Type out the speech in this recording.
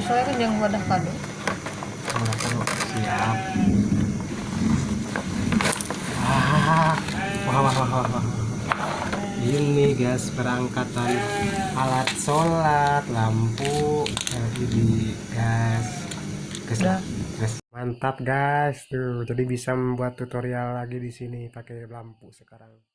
soalnya kan yang wadah kado. Wadah kado siap. Wah, wah, wah, wah, wah. Ini guys perangkatan alat sholat, lampu LED guys. Guys, mantap guys tuh. Jadi bisa membuat tutorial lagi di sini pakai lampu sekarang.